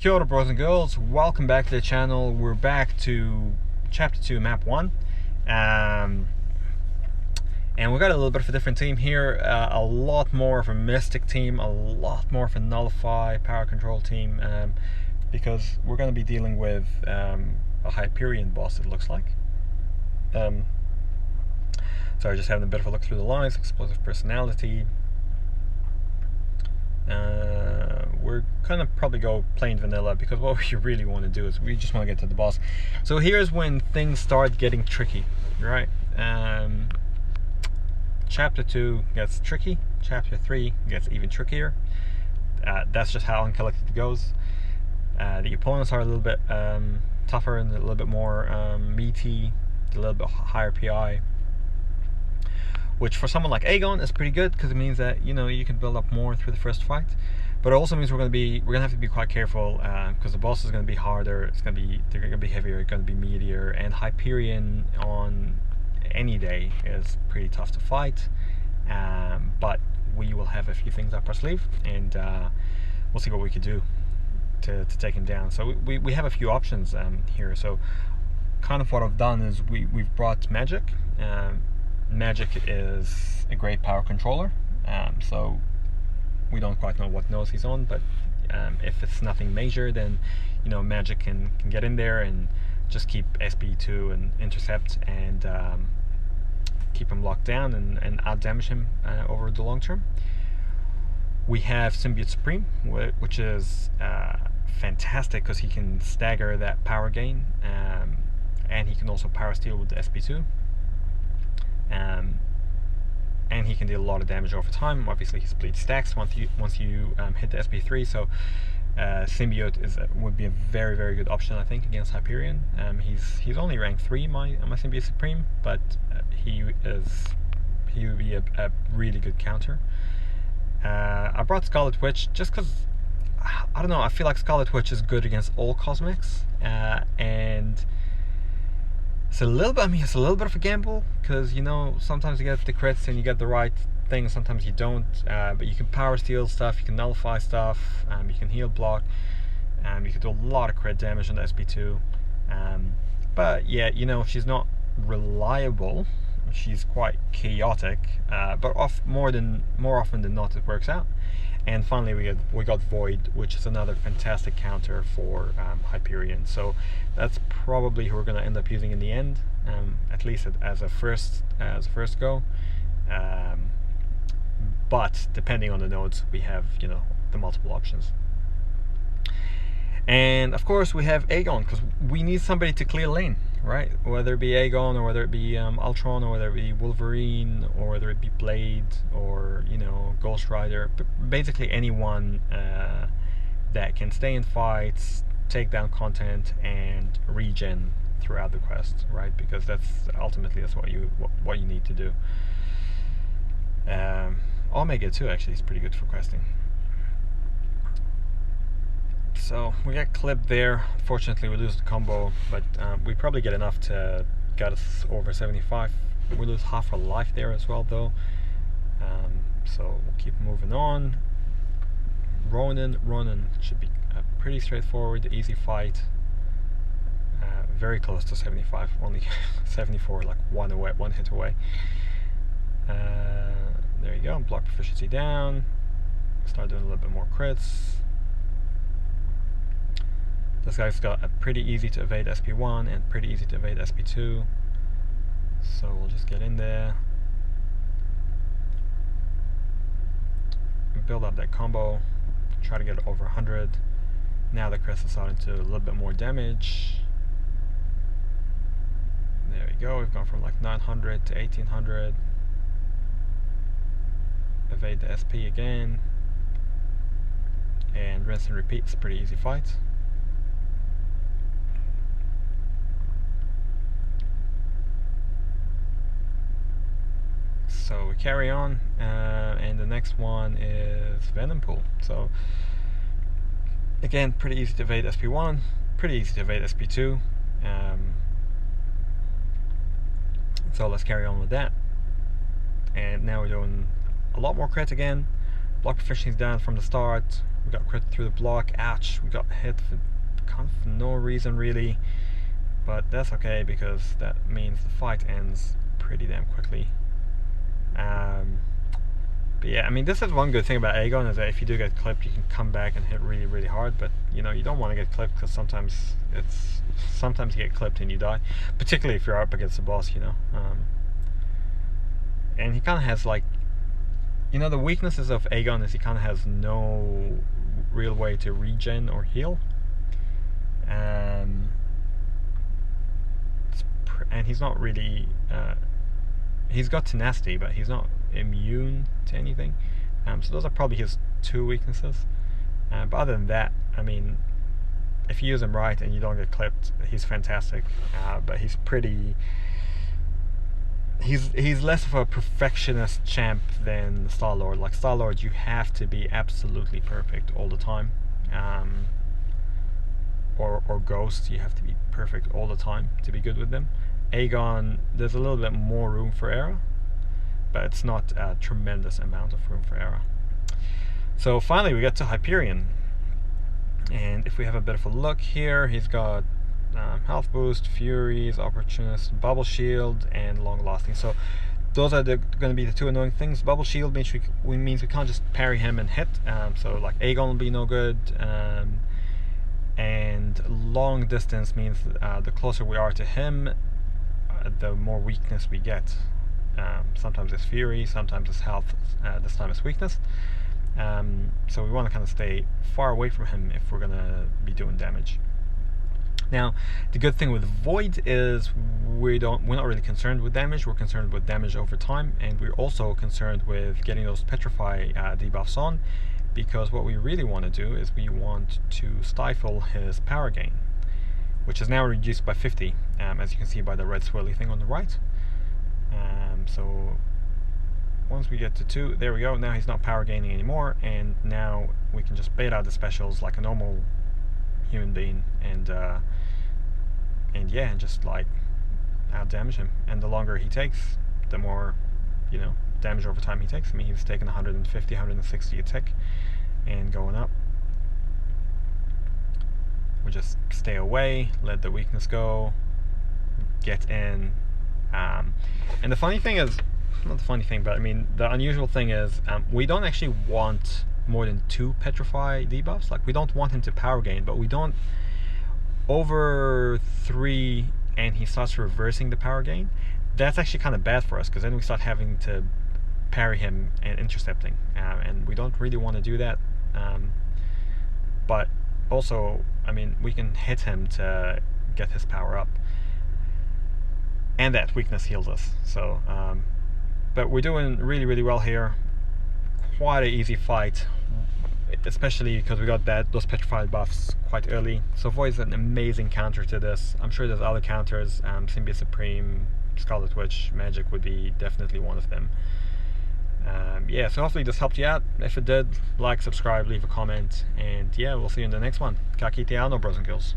Kia ora, boys and girls, welcome back to the channel. We're back to chapter 2 map 1, and we got a little bit of a different team here, a lot more of a mystic team, a lot more of a nullify power control team, because we're going to be dealing with a Hyperion boss, it looks like. Sorry, just having a bit of a look through the lines. Explosive personality. We're gonna probably go plain vanilla because what we really want to do is we just want to get to the boss. So here's when things start getting tricky, right? Chapter 2 gets tricky, chapter 3 gets even trickier. That's just how Uncollected goes. The opponents are a little bit tougher and a little bit more meaty, a little bit higher PI, which for someone like Aegon is pretty good because it means that you can build up more through the first fight. But it also means we're gonna have to be quite careful because the boss is gonna be harder. They're gonna be heavier, gonna be meatier, and Hyperion on any day is pretty tough to fight. But we will have a few things up our sleeve, and we'll see what we could do to take him down. So we have a few options here. So kind of what I've done is we've brought Magic. Magic is a great power controller, so we don't quite know what nose he's on, but if it's nothing major, then Magic can get in there and just keep SB2 and intercept and keep him locked down and out damage him over the long term. We have Symbiote Supreme, which is fantastic because he can stagger that power gain, and he can also power steal with the SB2. And he can deal a lot of damage over time. Obviously, his bleed stacks once you hit the SB3. So Symbiote would be a very, very good option, I think, against Hyperion. He's only rank 3, my Symbiote Supreme, but he would be a really good counter. I brought Scarlet Witch just because I don't know. I feel like Scarlet Witch is good against all cosmics, and it's a little bit of a gamble because sometimes you get the crits and you get the right thing, sometimes you don't. But you can power steal stuff, you can nullify stuff, you can heal block, you can do a lot of crit damage on the SB2. But yeah, she's not reliable. She's quite chaotic, but more often than not, it works out. And finally, we got Void, which is another fantastic counter for Hyperion. So that's probably who we're going to end up using in the end, at least as a first go. But depending on the nodes, we have the multiple options. And of course, we have Aegon because we need somebody to clear lane, right? Whether it be Aegon, or whether it be Ultron, or whether it be Wolverine, or whether it be Blade, or Ghost Rider, basically anyone that can stay in fights, take down content, and regen throughout the quest, right? Because that's what you need to do. Omega 2 actually is pretty good for questing. So we get clipped there. Fortunately, we lose the combo, but we probably get enough to get us over 75. We lose half our life there as well, though. So we'll keep moving on. Ronan should be a pretty straightforward, easy fight. Very close to 75, only 74, like one hit away. There you go. Block proficiency down. Start doing a little bit more crits. This guy's got a pretty easy to evade SP1 and pretty easy to evade SP2. So we'll just get in there. Build up that combo. Try to get it over 100. Now the crest is starting to do a little bit more damage. There we go. We've gone from like 900 to 1800. Evade the SP again. And rinse and repeat. It's a pretty easy fight. So we carry on, and the next one is Venom Pool. So again, pretty easy to evade SP1, pretty easy to evade SP2. So let's carry on with that. And now we're doing a lot more crit again. Block proficiency is down from the start. We got crit through the block. Ouch, we got hit for kind of no reason really. But that's okay, because that means the fight ends pretty damn quickly. But yeah, I mean, this is one good thing about Aegon, is that if you do get clipped, you can come back and hit really, really hard. But you know, you don't want to get clipped, because sometimes you get clipped and you die, particularly if you're up against the boss, you know. And he kind of has, like, you know, the weaknesses of Aegon is he kind of has no real way to regen or heal. And he's not really he's got tenacity, but he's not immune to anything. So those are probably his two weaknesses. But other than that, I mean, if you use him right and you don't get clipped, he's fantastic. But he's pretty... He's less of a perfectionist champ than Star-Lord. Like Star-Lord, you have to be absolutely perfect all the time. Or Ghost, you have to be perfect all the time to be good with them. Aegon, there's a little bit more room for error, but it's not a tremendous amount of room for error. So finally we get to Hyperion, and if we have a bit of a look here, he's got health boost, Furies, Opportunist, Bubble Shield, and Long Lasting. So those are going to be the two annoying things. Bubble Shield means we can't just parry him and hit, so like Aegon will be no good, and long distance means the closer we are to him, the more weakness we get. Sometimes it's Fury, sometimes it's health, this time it's weakness. So we want to kind of stay far away from him if we're going to be doing damage. Now, the good thing with Void is we're not really concerned with damage. We're concerned with damage over time, and we're also concerned with getting those Petrify debuffs on, because what we really want to do is we want to stifle his power gain, which is now reduced by 50, as you can see by the red swirly thing on the right. So once we get to 2, there we go, now he's not power gaining anymore, and now we can just bait out the specials like a normal human being, and yeah, and just like out damage him. And the longer he takes, the more, you know, damage over time he takes. I mean, he's taking 150, 160 a tick and going up. We just stay away, let the weakness go, get in. And the funny thing is, not the funny thing, but I mean, the unusual thing is, we don't actually want more than 2 Petrify debuffs. Like, we don't want him to power gain, but we don't over 3 and he starts reversing the power gain. That's actually kind of bad for us, because then we start having to parry him and intercepting, and we don't really want to do that. But also, I mean, we can hit him to get his power up, and that weakness heals us. So but we're doing really, really well here. Quite an easy fight, especially because we got those petrified buffs quite early. So Void is an amazing counter to this. I'm sure there's other counters. Symbiote Supreme, Scarlet Witch, Magic would be definitely one of them. Yeah, so hopefully this helped you out. If it did, like, subscribe, leave a comment, and yeah, we'll see you in the next one. Ka kite ano, bros and girls.